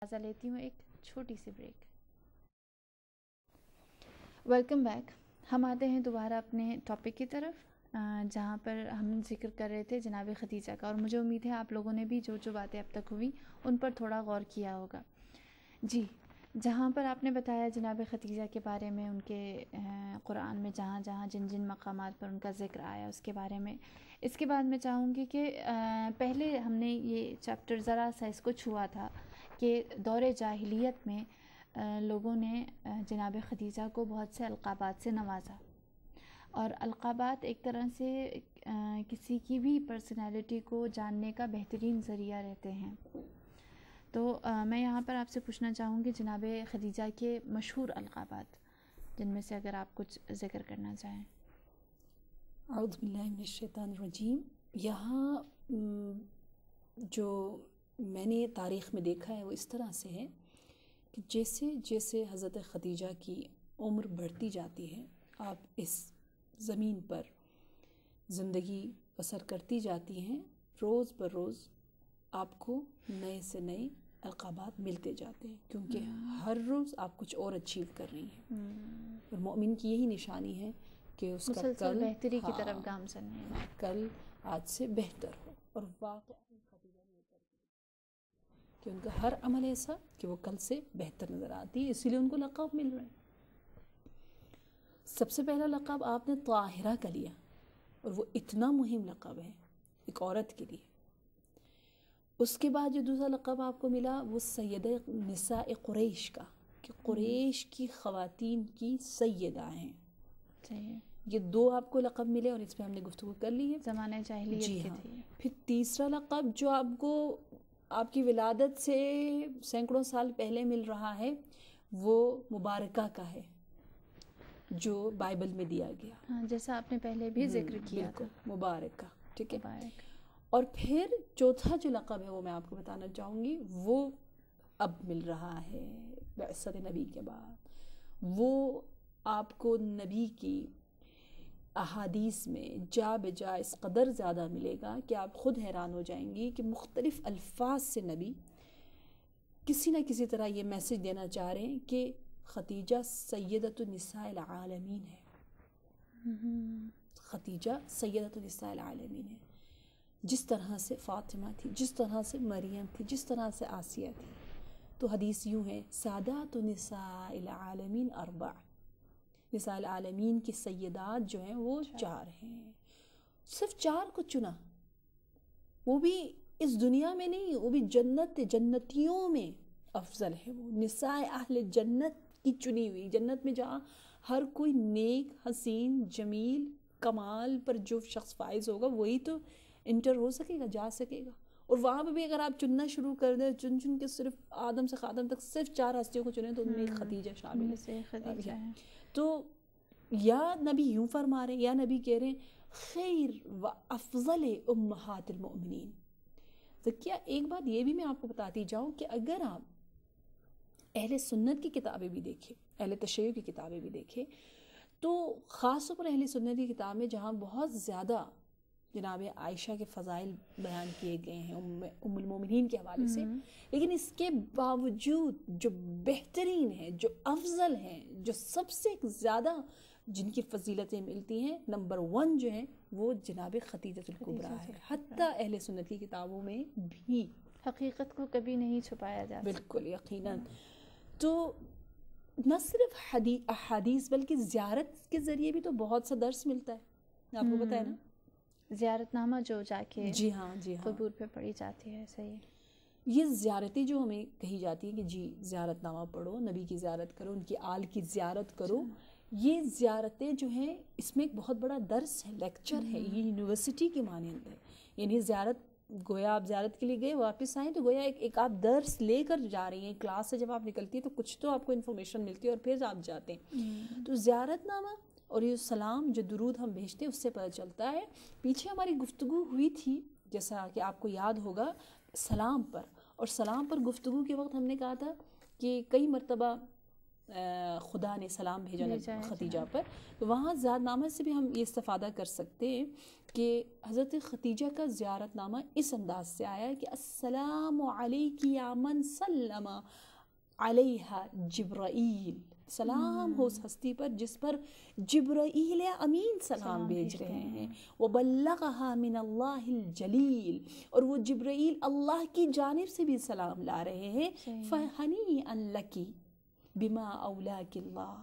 اجازت لیتی ہوں ایک چھوٹی سی بریک. Welcome back. ہم آتے ہیں دوبارہ اپنے ٹاپک کی طرف جہاں پر ہم ذکر کر رہے تھے جناب خدیجہ کا, اور مجھے امید ہے آپ لوگوں نے بھی جو باتیں اب تک ہوئی ان پر تھوڑا غور کیا ہوگا. جی, جہاں پر آپ نے بتایا جناب خدیجہ کے بارے میں, ان کے قرآن میں جہاں جہاں جن جن مقامات پر ان کا ذکر آیا اس کے بارے میں. اس کے بعد میں چاہوں گی کہ پہلے ہم نے یہ چیپٹر ذرا سا اس کو چھوا تھا کہ دور جاہلیت میں لوگوں نے جناب خدیجہ کو بہت سے القابات سے نوازا, اور القابات ایک طرح سے کسی کی بھی پرسنالٹی کو جاننے کا بہترین ذریعہ رہتے ہیں. تو میں یہاں پر آپ سے پوچھنا چاہوں گی جناب خدیجہ کے مشہور القابات جن میں سے اگر آپ کچھ ذکر کرنا چاہیں. اعوذ باللہ من الشیطان الرجیم. یہاں جو میں نے تاریخ میں دیکھا ہے وہ اس طرح سے ہے کہ جیسے جیسے حضرت خدیجہ کی عمر بڑھتی جاتی ہے, آپ اس زمین پر زندگی بسر کرتی جاتی ہیں, روز بروز آپ کو نئے سے نئے القابات ملتے جاتے ہیں, کیونکہ ہر روز آپ کچھ اور اچیو کر رہی ہیں. اور مومن کی یہی نشانی ہے کہ اس کا کل بہتری کی طرف گامزن ہے, کل آج سے بہتر ہو. اور واقعہ کہ ان کا ہر عمل ایسا کہ وہ کل سے بہتر نظر آتی ہے, اسی لیے ان کو لقب مل رہے ہیں. سب سے پہلا لقب آپ نے طاہرہ کا لیا, اور وہ اتنا مہم لقب ہے ایک عورت کے لیے. اس کے بعد جو دوسرا لقب آپ کو ملا وہ سیدہ نساء قریش کا, کہ قریش کی خواتین کی سیدہ ہیں. یہ دو آپ کو لقب ملے, اور اس پہ ہم نے گفتگو کر لی ہے زمانہ جاہلیت جی کے ہاں. تھے. پھر تیسرا لقب جو آپ کو آپ کی ولادت سے سینکڑوں سال پہلے مل رہا ہے وہ مبارکہ کا ہے, جو بائبل میں دیا گیا. ہاں, جیسا آپ نے پہلے بھی ذکر کیا بالکل تھا, مبارکہ. ٹھیک ہے. مبارک. اور پھر چوتھا جو لقب ہے وہ میں آپ کو بتانا چاہوں گی, وہ اب مل رہا ہے بعثت نبی کے بعد. وہ آپ کو نبی کی احادیث میں جا بجا اس قدر زیادہ ملے گا کہ آپ خود حیران ہو جائیں گی کہ مختلف الفاظ سے نبی کسی نہ کسی طرح یہ میسج دینا چاہ رہے ہیں کہ خدیجہ سیدۃ النساء العالمین ہے. خدیجہ سیدۃ النساء العالمین ہے. جس طرح سے فاطمہ تھی, جس طرح سے مریم تھی, جس طرح سے آسیہ تھی. تو حدیث یوں ہے, سادات نساء العالمین اربع, نساء العالمین کی سیدات جو ہیں وہ 4 ہیں. صرف 4 کو چنا, وہ بھی اس دنیا میں نہیں, وہ بھی جنتیوں میں افضل ہے. وہ نساء اہل جنت کی چنی ہوئی, جنت میں جہاں ہر کوئی نیک, حسین, جمیل, کمال پر جو شخص فائز ہوگا وہی تو انٹر ہو سکے گا, جا سکے گا. اور وہاں پہ بھی اگر آپ چننا شروع کر دیں, چن کے صرف آدم سے خاتم تک صرف 4 ہستیوں کو چنیں تو ان میں ایک خدیجہ شامل ہے. تو یا نبی یوں فرما رہے ہیں, یا نبی کہہ رہے ہیں خیر و افضل امہات المؤمنین. تو کیا ایک بات یہ بھی میں آپ کو بتاتی جاؤں کہ اگر آپ اہل سنت کی کتابیں بھی دیکھیں, اہل تشیع کی کتابیں بھی دیکھیں, تو خاص طور پر اہل سنت کی کتاب میں جہاں بہت زیادہ جناب عائشہ کے فضائل بیان کیے گئے ہیں ام المومنین کے حوالے سے, لیکن اس کے باوجود جو بہترین ہیں, جو افضل ہیں, جو سب سے زیادہ جن کی فضیلتیں ملتی ہیں, نمبر 1 جو ہیں وہ جناب خدیجہ الکبریٰ ہے. حتیٰ اہل سنت کی کتابوں میں بھی حقیقت کو کبھی نہیں چھپایا جا سکتا. بالکل یقیناً. تو نہ صرف احادیث بلکہ زیارت کے ذریعے بھی تو بہت سا درس ملتا ہے, آپ کو پتہ ہے نا, زیارت نامہ جو جا کے جی ہاں جی ہاں قبور پہ پڑھی جاتی ہے. صحیح. یہ زیارتیں جو ہمیں کہی جاتی ہیں کہ جی زیارت نامہ پڑھو, نبی کی زیارت کرو, ان کی آل کی زیارت کرو, یہ زیارتیں جو ہیں اس میں ایک بہت بڑا درس ہے, لیکچر ہے, یہ یونیورسٹی کی مانند ہے. یعنی زیارت گویا آپ زیارت کے لیے گئے, واپس آئیں تو گویا ایک آپ درس لے کر جا رہی ہیں. کلاس سے جب آپ نکلتی ہیں تو کچھ تو آپ کو انفارمیشن ملتی ہے اور پھر آپ جاتے ہیں. تو زیارت نامہ اور یہ سلام جو درود ہم بھیجتے ہیں اس سے پتہ چلتا ہے. پیچھے ہماری گفتگو ہوئی تھی جیسا کہ آپ کو یاد ہوگا سلام پر, اور سلام پر گفتگو کے وقت ہم نے کہا تھا کہ کئی مرتبہ خدا نے سلام بھیجا خدیجہ پر. تو وہاں زیارت نامہ سے بھی ہم یہ استفادہ کر سکتے ہیں کہ حضرت خدیجہ کا زیارت نامہ اس انداز سے آیا ہے کہ السلام علیک یا من سلم علیہ جبرائیل، سلام ہو اس ہستی پر جس پر جبرائیل امین سلام بھیج رہے ہیں، وبلغها من اللہ الجلیل، اور وہ جبرائیل اللہ کی جانب سے بھی سلام لا رہے ہیں، فہنیئا لکی بما اولاک اللہ۔